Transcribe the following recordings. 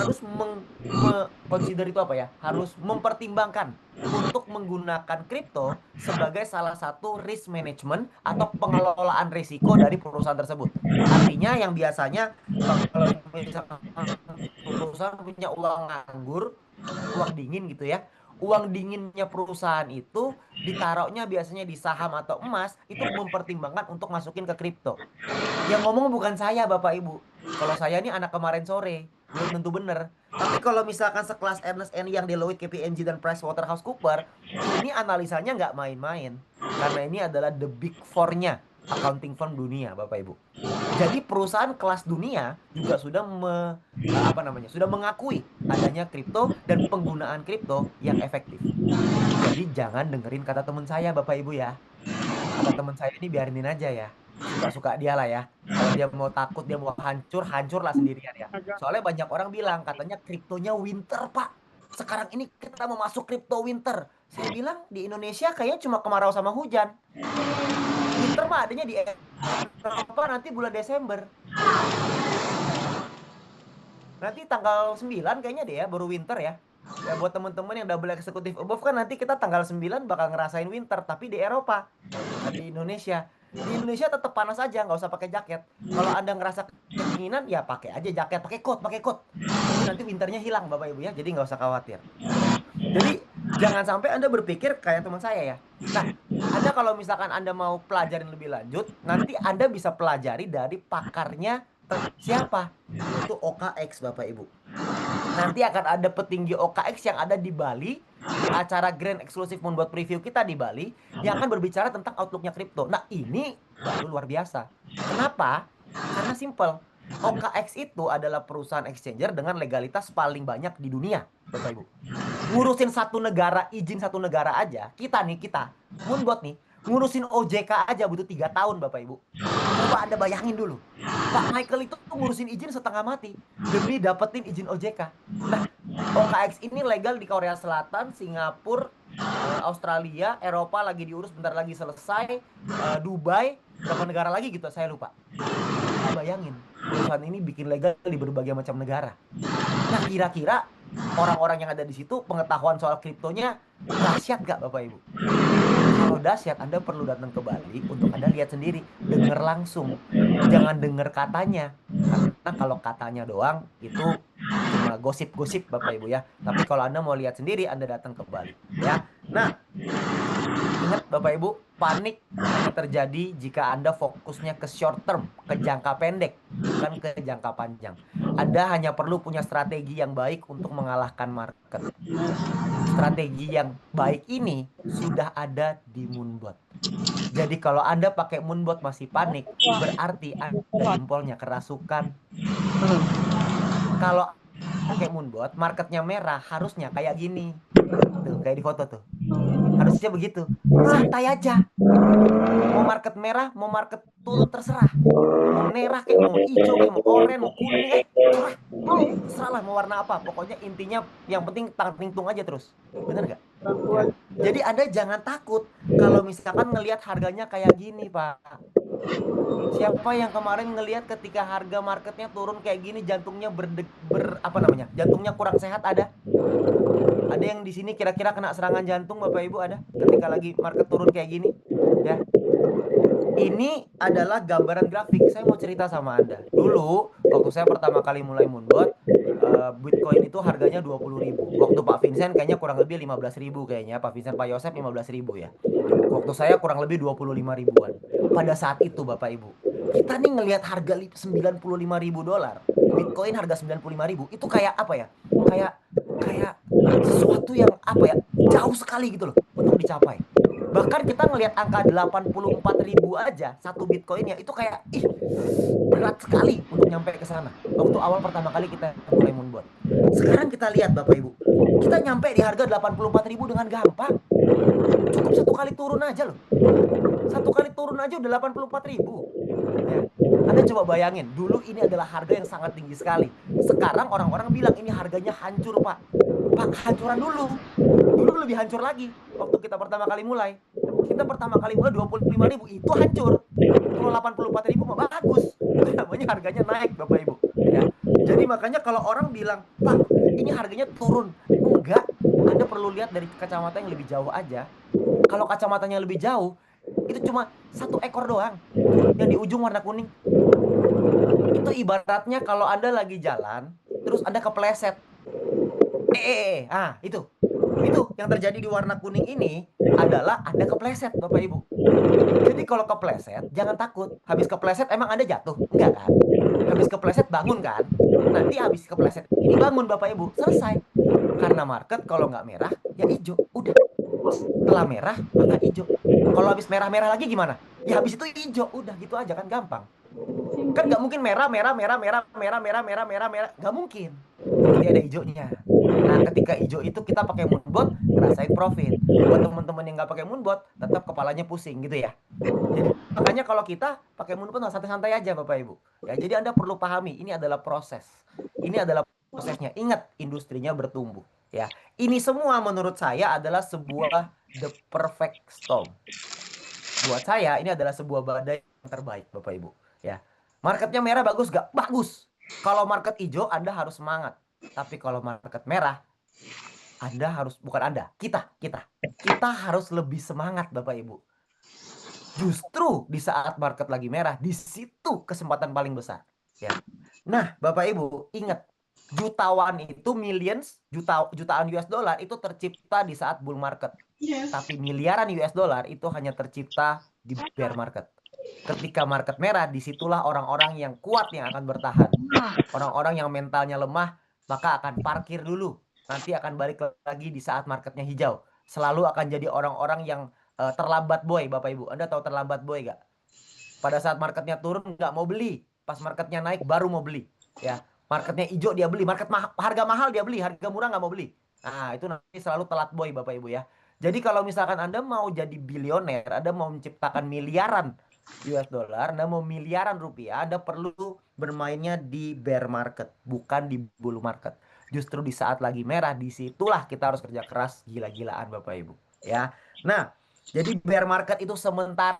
harus consider itu apa ya? Harus mempertimbangkan untuk menggunakan kripto sebagai salah satu risk management atau pengelolaan risiko dari perusahaan tersebut. Artinya yang biasanya kalau misalkan perusahaan punya uang nganggur, uang dingin gitu ya. Uang dinginnya perusahaan itu ditaruhnya biasanya di saham atau emas, itu mempertimbangkan untuk masukin ke kripto. Yang ngomong bukan saya, Bapak Ibu. Kalau saya ini anak kemarin sore, belum tentu bener. Tapi kalau misalkan sekelas Ernst and Young, Deloitte, KPMG, dan PricewaterhouseCoopers, ini analisanya nggak main-main. Karena ini adalah the big four-nya accounting firm dunia, Bapak Ibu. Jadi perusahaan kelas dunia juga sudah apa namanya? Sudah mengakui adanya kripto dan penggunaan kripto yang efektif. Jadi jangan dengerin kata teman saya, Bapak Ibu ya. Kata teman saya ini biarinin aja ya. Suka-suka dia lah ya. Kalau dia mau takut, dia mau hancur, hancurlah sendirian ya. Soalnya banyak orang bilang katanya kriptonya winter, Pak. Sekarang ini kita mau masuk kripto winter. Saya bilang di Indonesia kayaknya cuma kemarau sama hujan. Winter mah adanya di Eropa nanti bulan Desember. Nanti tanggal 9 kayaknya deh ya baru winter ya. Ya buat temen-temen yang double executive above kan nanti kita tanggal 9 bakal ngerasain winter tapi di Eropa, bukan di Indonesia. Di Indonesia tetap panas aja, nggak usah pakai jaket. Kalau Anda ngerasa kedinginan ya pakai aja jaket, pakai coat, pakai coat. Jadi nanti winternya hilang Bapak Ibu ya. Jadi nggak usah khawatir. Ya. Jadi jangan sampai Anda berpikir kayak teman saya ya. Nah, Anda kalau misalkan Anda mau pelajarin lebih lanjut, nanti Anda bisa pelajari dari pakarnya siapa? Yaitu OKX Bapak Ibu. Nanti akan ada petinggi OKX yang ada di Bali di acara Grand Exclusive Moonbot Preview kita di Bali yang akan berbicara tentang outlooknya kripto. Nah ini baru luar biasa. Kenapa? Karena simple. OKX itu adalah perusahaan exchanger dengan legalitas paling banyak di dunia, Bapak Ibu. Ngurusin satu negara, izin satu negara aja, kita, Moonbot nih, ngurusin OJK aja butuh 3 tahun, Bapak Ibu. Coba Anda bayangin dulu. Pak Michael itu ngurusin izin setengah mati demi dapetin izin OJK. Nah, OKX ini legal di Korea Selatan, Singapura, Australia, Eropa lagi diurus bentar lagi selesai, Dubai, berapa negara lagi gitu saya lupa. Nah, bayangin, perusahaan ini bikin legal di berbagai macam negara. Nah, kira-kira orang-orang yang ada di situ pengetahuan soal kriptonya dahsyat gak Bapak Ibu? Kalau dahsyat, Anda perlu datang ke Bali untuk Anda lihat sendiri, dengar langsung. Jangan dengar katanya. Karena kalau katanya doang itu cuma gosip-gosip Bapak Ibu ya. Tapi kalau Anda mau lihat sendiri, Anda datang ke Bali ya. Nah, ingat Bapak Ibu, panik hanya terjadi jika Anda fokusnya ke short term, ke jangka pendek, bukan ke jangka panjang. Anda hanya perlu punya strategi yang baik untuk mengalahkan market. Strategi yang baik ini sudah ada di Moonbot. Jadi kalau Anda pakai Moonbot masih panik, berarti Anda jempolnya kerasukan. Kalau pakai Moonbot, marketnya merah, harusnya kayak gini. Tuh, kayak di foto tuh. Harusnya begitu. Santai aja. Mau market merah, mau market turun terserah. Mau merah kayak mau hijau kayak mau oranye, mau kuning, terserah. Terserah lah mau warna apa. Pokoknya intinya yang penting tangting aja terus. Bener gak? Ya. Jadi Anda jangan takut kalau misalkan ngelihat harganya kayak gini, Pak. Siapa yang kemarin ngelihat ketika harga marketnya turun kayak gini jantungnya apa namanya? Jantungnya kurang sehat ada? Ada yang di sini kira-kira kena serangan jantung Bapak Ibu ada ketika lagi market turun kayak gini? Ya. Ini adalah gambaran grafik. Saya mau cerita sama Anda. Dulu waktu saya pertama kali mulai Moonbot, Bitcoin itu harganya 20.000. Waktu Pak Vincent kayaknya kurang lebih 15.000 kayaknya. Pak Vincent, Pak Yosep 15.000 ya. Waktu saya kurang lebih 25 ribuan. Pada saat itu Bapak Ibu, kita nih ngelihat harga 95 ribu dolar. Bitcoin harga 95 ribu. Itu kayak apa ya? Kayak kayak sesuatu yang apa ya? Jauh sekali gitu loh untuk dicapai. Bahkan kita ngelihat angka 84 ribu aja satu Bitcoinnya itu kayak berat sekali untuk nyampe ke sana. Waktu awal pertama kali kita mulai Moonbot. Sekarang kita lihat Bapak Ibu. Kita nyampe di harga 84 ribu dengan gampang. Cukup satu kali turun aja loh. Satu kali turun aja udah 84 ribu. Ya. Anda coba bayangin, dulu ini adalah harga yang sangat tinggi sekali. Sekarang orang-orang bilang ini harganya hancur, Pak. Pak, hancuran dulu. Dulu lebih hancur lagi waktu kita pertama kali mulai. Kita pertama kali mulai 25 ribu, itu hancur. Kalau 84 ribu mah bagus. Itu namanya harganya naik, Bapak Ibu. Ya. Jadi makanya kalau orang bilang, Pak, ini harganya turun. Enggak, Anda perlu lihat dari kacamata yang lebih jauh aja. Kalau kacamatanya lebih jauh, itu cuma satu ekor doang. Tuh, yang di ujung warna kuning. Itu ibaratnya kalau Anda lagi jalan, terus Anda kepleset. Ah, itu. Itu yang terjadi di warna kuning ini adalah Anda kepleset, Bapak Ibu. Jadi kalau kepleset, jangan takut. Habis kepleset emang Anda jatuh? Enggak kan? Habis kepleset bangun kan? Nanti habis kepleset ini bangun Bapak Ibu. Selesai. Karena market kalau nggak merah, ya hijau. Udah. Setelah merah, maka hijau. Kalau habis merah-merah lagi gimana? Ya habis itu hijau. Udah gitu aja kan gampang. Kan nggak mungkin merah, merah, merah, merah, merah, merah, merah, merah, merah. Nggak mungkin. Pasti ada hijaunya. Nah, ketika hijau itu kita pakai moonbot, ngerasain profit. Buat teman-teman yang nggak pakai moonbot, tetap kepalanya pusing gitu ya. Jadi makanya kalau kita pakai moonbot santai-santai aja Bapak Ibu. Ya, jadi Anda perlu pahami ini adalah proses. Ini adalah prosesnya. Ingat, industrinya bertumbuh. Ya, ini semua menurut saya adalah sebuah the perfect storm. Buat saya ini adalah sebuah badai yang terbaik Bapak Ibu. Ya, marketnya merah bagus gak? Bagus. Kalau market hijau Anda harus semangat. Tapi kalau market merah, Anda harus, bukan Anda, kita harus lebih semangat Bapak Ibu. Justru di saat market lagi merah, di situ kesempatan paling besar. Ya. Nah, Bapak Ibu, ingat, jutawan itu millions, jutaan US dollar itu tercipta di saat bull market. Tapi miliaran US dollar itu hanya tercipta di bear market. Ketika market merah, disitulah orang-orang yang kuat yang akan bertahan. Orang-orang yang mentalnya lemah, maka akan parkir dulu. Nanti akan balik lagi di saat marketnya hijau. Selalu akan jadi orang-orang yang terlambat boy, Bapak Ibu. Anda tahu terlambat boy gak? Pada saat marketnya turun nggak mau beli. Pas marketnya naik baru mau beli. Ya, marketnya hijau dia beli. Harga mahal dia beli. Harga murah nggak mau beli. Nah, itu nanti selalu telat boy, Bapak Ibu ya. Jadi kalau misalkan Anda mau jadi bilioner, Anda mau menciptakan miliaran US dollar, Anda mau miliaran rupiah, Anda perlu bermainnya di bear market, bukan di bull market. Justru di saat lagi merah, disitulah kita harus kerja keras gila-gilaan Bapak Ibu. Ya, nah, jadi bear market itu sementara.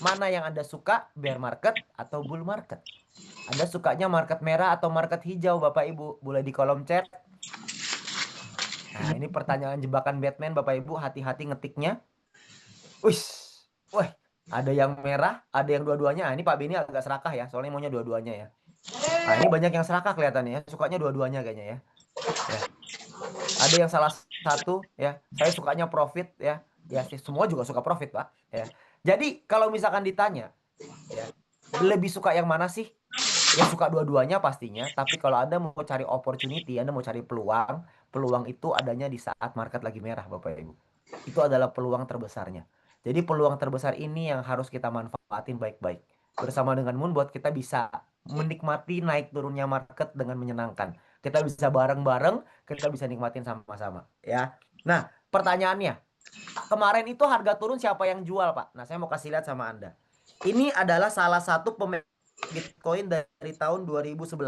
Mana yang Anda suka, bear market atau bull market? Anda sukanya market merah atau market hijau, Bapak Ibu? Boleh di kolom chat. Nah, ini pertanyaan jebakan Batman, Bapak Ibu. Hati-hati ngetiknya. Wih, wah, ada yang merah, ada yang dua-duanya. Nah, ini Pak Beni agak serakah ya, soalnya maunya dua-duanya ya. Nah, ini banyak yang serakah kelihatannya ya. Sukanya dua-duanya kayaknya ya. Ya. Ada yang salah satu ya. Saya sukanya profit ya. Ya, sih semua juga suka profit, Pak. Ya. Jadi, kalau misalkan ditanya, ya, lebih suka yang mana sih? Ya suka dua-duanya pastinya, tapi kalau Anda mau cari opportunity, Anda mau cari peluang, peluang itu adanya di saat market lagi merah, Bapak Ibu. Itu adalah peluang terbesarnya. Jadi peluang terbesar ini yang harus kita manfaatin baik-baik. Bersama dengan Moonbot kita bisa menikmati naik turunnya market dengan menyenangkan. Kita bisa bareng-bareng, kita bisa nikmatin sama-sama, ya. Nah, pertanyaannya, kemarin itu harga turun siapa yang jual, Pak? Nah, saya mau kasih lihat sama Anda. Ini adalah salah satu pemilik Bitcoin dari tahun 2011.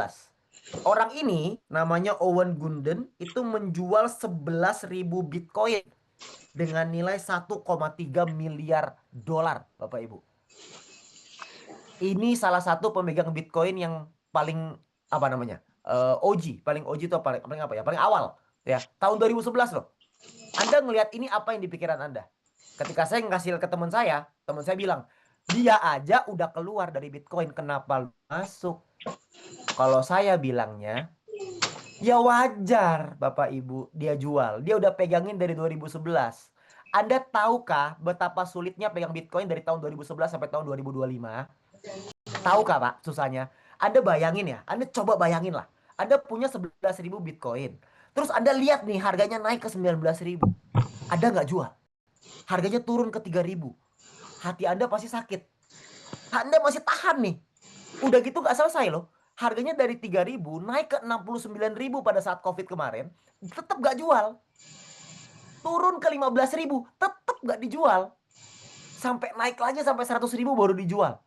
Orang ini namanya Owen Gunden itu menjual 11.000 Bitcoin dengan nilai 1,3 miliar dolar, Bapak Ibu. Ini salah satu pemegang Bitcoin yang paling apa namanya? OG, paling OG itu paling apa ya? Paling awal ya, tahun 2011 loh. Anda ngelihat ini apa yang di pikiran Anda? Ketika saya ngasih ke teman saya bilang, dia aja udah keluar dari Bitcoin, kenapa masuk? Kalau saya bilangnya, ya wajar Bapak Ibu dia jual. Dia udah pegangin dari 2011. Anda tahukah betapa sulitnya pegang Bitcoin dari tahun 2011 sampai tahun 2025? Tahukah Pak susahnya? Anda bayangin ya, Anda coba bayangin lah. Anda punya 11.000 Bitcoin. Terus Anda lihat nih harganya naik ke 19.000. Anda nggak jual. Harganya turun ke 3.000. Hati Anda pasti sakit. Anda masih tahan nih. Udah gitu nggak selesai loh. Harganya dari 3.000 naik ke 69.000 pada saat COVID kemarin. Tetap nggak jual. Turun ke 15.000. Tetap nggak dijual. Sampai naik lagi sampai 100.000 baru dijual.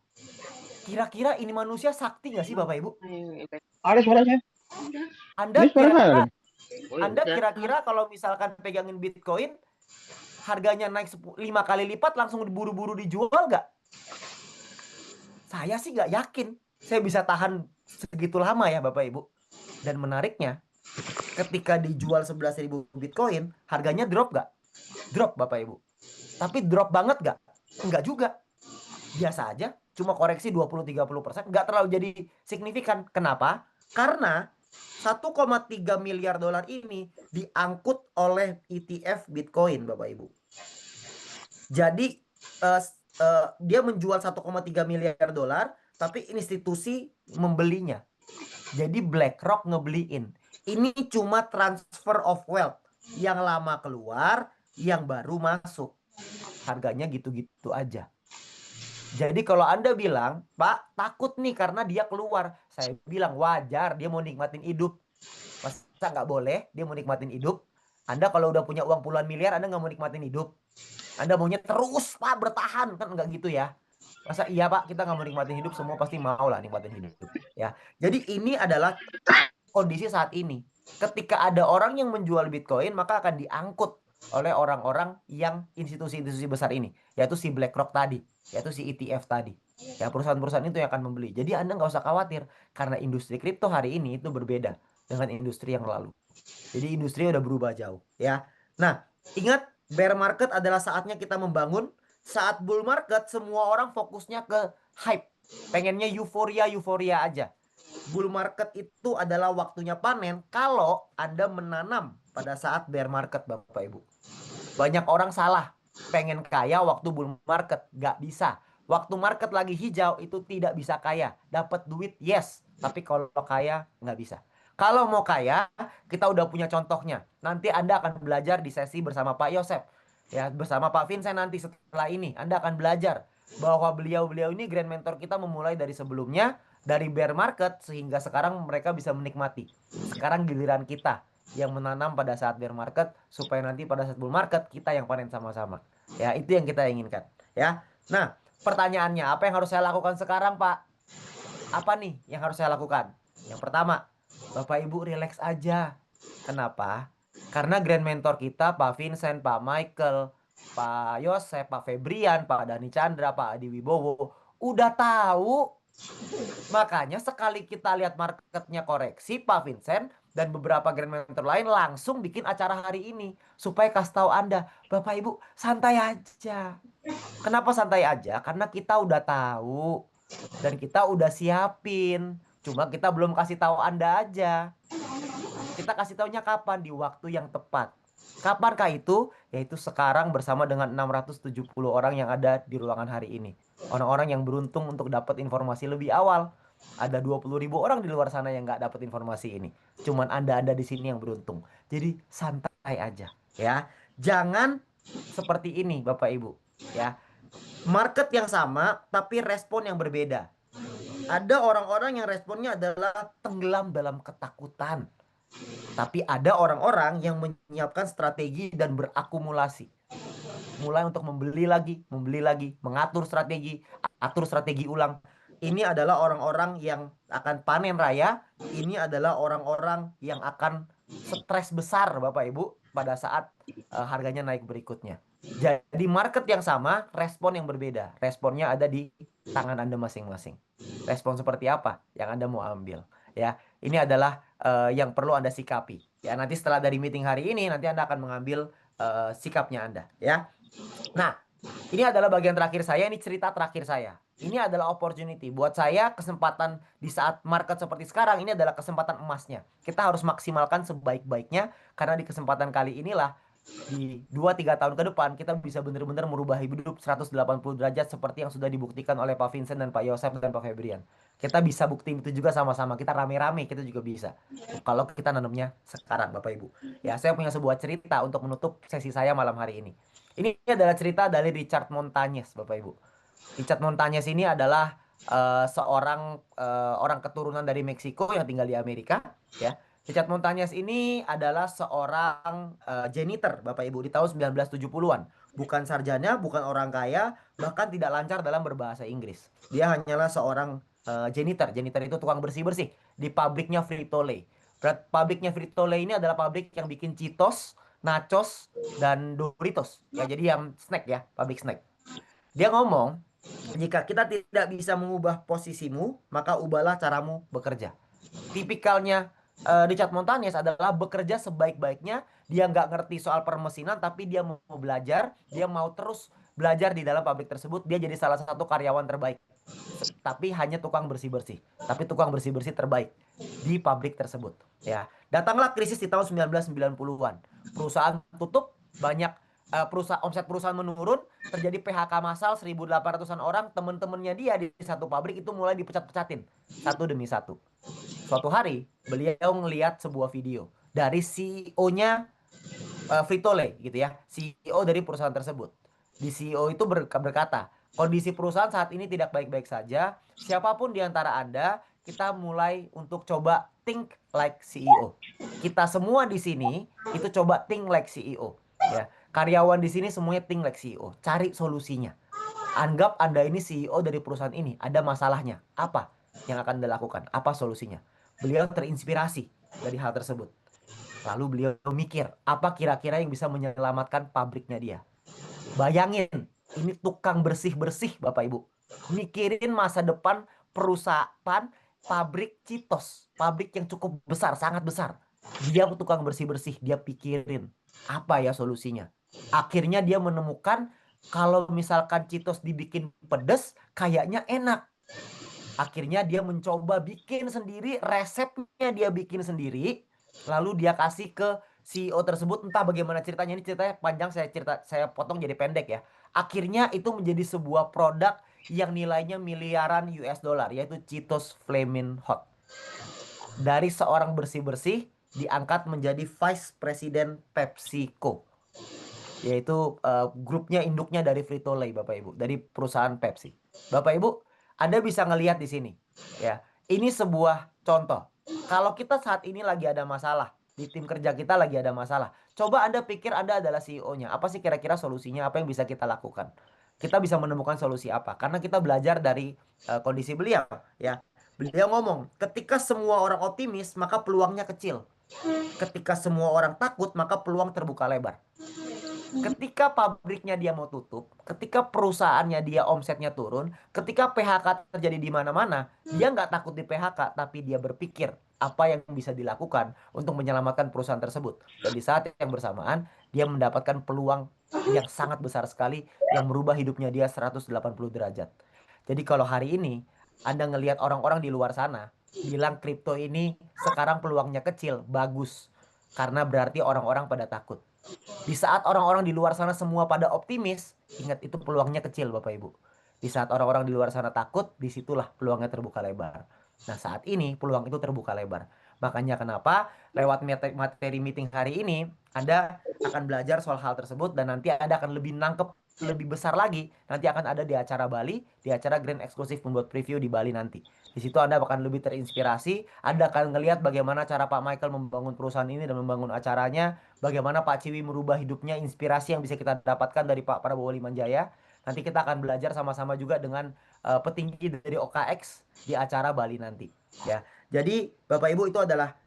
Kira-kira ini manusia sakti nggak sih Bapak Ibu? Ada suaranya. Anda Ini suara saya. kira-kira Anda kira-kira kalau misalkan pegangin Bitcoin harganya naik 5 kali lipat langsung diburu-buru dijual nggak? Saya sih nggak yakin saya bisa tahan segitu lama ya Bapak Ibu. Dan menariknya, ketika dijual 11.000 Bitcoin, harganya drop nggak? Drop Bapak Ibu. Tapi drop banget nggak? Enggak juga. Biasa aja, cuma koreksi 20-30%, nggak terlalu jadi signifikan. Kenapa? Karena 1,3 miliar dolar ini diangkut oleh ETF Bitcoin, Bapak Ibu. Jadi dia menjual 1,3 miliar dolar, tapi institusi membelinya. Jadi BlackRock ngebeliin. Ini cuma transfer of wealth. Yang lama keluar, yang baru masuk. Harganya gitu-gitu aja. Jadi kalau Anda bilang, Pak, takut nih karena dia keluar. Saya bilang wajar, dia mau nikmatin hidup. Masa nggak boleh dia mau nikmatin hidup? Anda kalau udah punya uang puluhan miliar, Anda nggak mau nikmatin hidup? Anda maunya terus, Pak, bertahan. Kan nggak gitu ya. Masa iya, Pak, kita nggak mau nikmatin hidup, semua pasti mau lah nikmatin hidup. Ya. Jadi ini adalah kondisi saat ini. Ketika ada orang yang menjual Bitcoin, maka akan diangkut oleh orang-orang yang institusi-institusi besar ini, yaitu si BlackRock tadi, yaitu si ETF tadi. Ya, perusahaan-perusahaan itu yang akan membeli. Jadi Anda nggak usah khawatir, karena industri kripto hari ini itu berbeda dengan industri yang lalu. Jadi industri udah berubah jauh, ya. Nah, ingat, bear market adalah saatnya kita membangun. Saat bull market, semua orang fokusnya ke hype. Pengennya euforia aja. Bull market itu adalah waktunya panen kalau Anda menanam pada saat bear market, Bapak Ibu. Banyak orang salah. Pengen kaya waktu bull market. Nggak bisa. Waktu market lagi hijau itu tidak bisa kaya. Dapat duit, yes. Tapi kalau kaya, nggak bisa. Kalau mau kaya, kita udah punya contohnya. Nanti Anda akan belajar di sesi bersama Pak Yosep. Ya, bersama Pak Vincent nanti setelah ini. Anda akan belajar bahwa beliau-beliau ini grand mentor kita memulai dari sebelumnya, dari bear market, sehingga sekarang mereka bisa menikmati. Sekarang giliran kita yang menanam pada saat bear market, supaya nanti pada saat bull market kita yang panen sama-sama. Ya, itu yang kita inginkan. Ya. Nah, pertanyaannya, apa yang harus saya lakukan sekarang, Pak? Apa nih yang harus saya lakukan? Yang pertama, Bapak Ibu relax aja. Kenapa? Karena grand mentor kita, Pak Vincent, Pak Michael, Pak Yosef, Pak Febrian, Pak Dani Chandra, Pak Adi Wibowo, udah tahu. Makanya sekali kita lihat marketnya koreksi, Pak Vincent dan beberapa grand mentor lain langsung bikin acara hari ini. Supaya kasih tahu Anda, Bapak Ibu santai aja. Kenapa santai aja? Karena kita udah tahu. Dan kita udah siapin. Cuma kita belum kasih tahu Anda aja. Kita kasih taunya kapan? Di waktu yang tepat. Kapankah itu? Yaitu sekarang bersama dengan 670 orang yang ada di ruangan hari ini. Orang-orang yang beruntung untuk dapat informasi lebih awal. Ada 20.000 orang di luar sana yang nggak dapat informasi ini. Cuman Anda di sini yang beruntung. Jadi santai aja, ya. Jangan seperti ini, Bapak Ibu, ya. Market yang sama tapi respon yang berbeda. Ada orang-orang yang responnya adalah tenggelam dalam ketakutan. Tapi ada orang-orang yang menyiapkan strategi dan berakumulasi. Mulai untuk membeli lagi, mengatur strategi, atur strategi ulang. Ini adalah orang-orang yang akan panen raya. Ini adalah orang-orang yang akan stres besar, Bapak Ibu, pada saat harganya naik berikutnya. Jadi market yang sama, respon yang berbeda. Responnya ada di tangan Anda masing-masing. Respon seperti apa yang Anda mau ambil? Ya, ini adalah yang perlu Anda sikapi. Ya, nanti setelah dari meeting hari ini, nanti Anda akan mengambil sikapnya Anda. Ya, nah, ini adalah bagian terakhir saya. Ini cerita terakhir saya. Ini adalah opportunity buat saya, kesempatan di saat market seperti sekarang. Ini adalah kesempatan emasnya. Kita harus maksimalkan sebaik-baiknya karena di kesempatan kali inilah di 2-3 tahun ke depan kita bisa benar-benar merubah hidup 180 derajat seperti yang sudah dibuktikan oleh Pak Vincent dan Pak Yosef dan Pak Febrian. Kita bisa buktiin itu juga sama-sama. Kita rame-rame, kita juga bisa. Kalau kita nanamnya sekarang, Bapak Ibu. Ya, saya punya sebuah cerita untuk menutup sesi saya malam hari ini. Ini adalah cerita dari Richard Montañez, Bapak Ibu. Richard Montañez ini adalah seorang orang keturunan dari Meksiko yang tinggal di Amerika, ya. Richard Montañez ini adalah seorang janitor, Bapak Ibu, di tahun 1970-an. Bukan sarjana, bukan orang kaya, bahkan tidak lancar dalam berbahasa Inggris. Dia hanyalah seorang janitor. Janitor itu tukang bersih-bersih di pabriknya Frito-Lay. Pabriknya Frito-Lay ini adalah pabrik yang bikin Cheetos, Nachos, dan Doritos. Ya, jadi yang snack ya, pabrik snack. Dia ngomong, Jika kita tidak bisa mengubah posisimu, maka ubahlah caramu bekerja. Tipikalnya Richard Montañez adalah bekerja sebaik-baiknya. Dia nggak ngerti soal permesinan, tapi dia mau belajar. Dia mau terus belajar di dalam pabrik tersebut. Dia jadi salah satu karyawan terbaik. Tapi hanya tukang bersih-bersih. Tapi tukang bersih-bersih terbaik di pabrik tersebut. Ya, datanglah krisis di tahun 1990-an. Perusahaan tutup, banyak omset perusahaan menurun, terjadi PHK massal 1.800-an orang, teman-temannya dia di satu pabrik itu mulai dipecat-pecatin satu demi satu. Suatu hari beliau ngelihat sebuah video dari CEO-nya Frito-Lay gitu ya, CEO dari perusahaan tersebut. Di CEO itu berkata, kondisi perusahaan saat ini tidak baik-baik saja. Siapapun di antara Anda, kita mulai untuk coba think like CEO. Kita semua di sini itu coba think like CEO. Ya, karyawan di sini semuanya think like CEO. Cari solusinya. Anggap Anda ini CEO dari perusahaan ini, ada masalahnya. Apa yang akan Anda lakukan? Apa solusinya? Beliau terinspirasi dari hal tersebut. Lalu beliau mikir, apa kira-kira yang bisa menyelamatkan pabriknya dia. Bayangin, ini tukang bersih-bersih Bapak Ibu. Mikirin masa depan perusahaan pabrik Cheetos. Pabrik yang cukup besar, sangat besar. Dia tukang bersih-bersih, dia pikirin apa ya solusinya. Akhirnya dia menemukan kalau misalkan Cheetos dibikin pedes, kayaknya enak. Akhirnya dia mencoba bikin sendiri, resepnya dia bikin sendiri. Lalu dia kasih ke CEO tersebut, entah bagaimana ceritanya, ini ceritanya panjang, saya potong jadi pendek ya. Akhirnya itu menjadi sebuah produk yang nilainya miliaran US dollar, yaitu Cheetos Flamin' Hot. Dari seorang bersih-bersih diangkat menjadi Vice President PepsiCo, yaitu grupnya induknya dari Frito-Lay Bapak Ibu, dari perusahaan Pepsi. Bapak Ibu, Anda bisa ngelihat di sini ya. Ini sebuah contoh. Kalau kita saat ini lagi ada masalah, di tim kerja kita lagi ada masalah, coba Anda pikir Anda adalah CEO-nya. Apa sih kira-kira solusinya? Apa yang bisa kita lakukan? Kita bisa menemukan solusi apa? Karena kita belajar dari kondisi beliau ya. Beliau ngomong, ketika semua orang optimis, maka peluangnya kecil. Ketika semua orang takut, maka peluang terbuka lebar. Ketika pabriknya dia mau tutup, ketika perusahaannya dia omsetnya turun, ketika PHK terjadi di mana-mana, dia nggak takut di PHK, tapi dia berpikir apa yang bisa dilakukan untuk menyelamatkan perusahaan tersebut. Dan di saat yang bersamaan, dia mendapatkan peluang yang sangat besar sekali yang merubah hidupnya dia 180 derajat. Jadi kalau hari ini Anda ngelihat orang-orang di luar sana bilang kripto ini sekarang peluangnya kecil, bagus. Karena berarti orang-orang pada takut. Di saat orang-orang di luar sana semua pada optimis, ingat itu peluangnya kecil Bapak Ibu. Di saat orang-orang di luar sana takut, disitulah peluangnya terbuka lebar. Nah saat ini peluang itu terbuka lebar. Makanya kenapa lewat materi meeting hari ini, Anda akan belajar soal hal tersebut dan nanti Anda akan lebih nangkep, lebih besar lagi. Nanti akan ada di acara Bali, di acara Grand Eksklusif Membuat Preview di Bali nanti. Di situ Anda akan lebih terinspirasi, Anda akan ngelihat bagaimana cara Pak Michael membangun perusahaan ini dan membangun acaranya, bagaimana Pak Ciwi merubah hidupnya, inspirasi yang bisa kita dapatkan dari Pak Prabowo Limanjaya. Nanti kita akan belajar sama-sama juga dengan petinggi dari OKX di acara Bali nanti. Ya, jadi Bapak Ibu itu adalah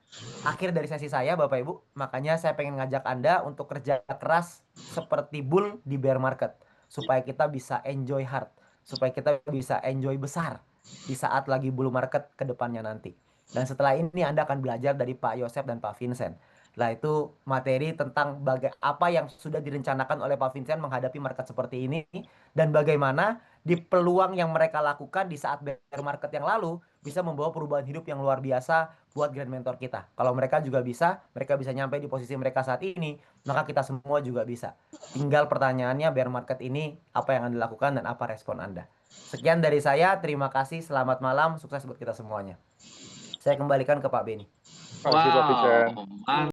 akhir dari sesi saya Bapak Ibu. Makanya saya pengen ngajak Anda untuk kerja keras seperti bull di bear market. Supaya kita bisa enjoy hard. Supaya kita bisa enjoy besar di saat lagi bull market ke depannya nanti. Dan setelah ini Anda akan belajar dari Pak Yosep dan Pak Vincent. Lah itu materi tentang apa yang sudah direncanakan oleh Pak Vincent menghadapi market seperti ini dan bagaimana di peluang yang mereka lakukan di saat bear market yang lalu bisa membawa perubahan hidup yang luar biasa buat grand mentor kita. Kalau mereka juga bisa, mereka bisa nyampe di posisi mereka saat ini, maka kita semua juga bisa. Tinggal pertanyaannya bear market ini apa yang Anda lakukan dan apa respon Anda. Sekian dari saya, terima kasih, selamat malam, sukses buat kita semuanya. Saya kembalikan ke Pak Beni. Makasih Pak Vincent. Wow,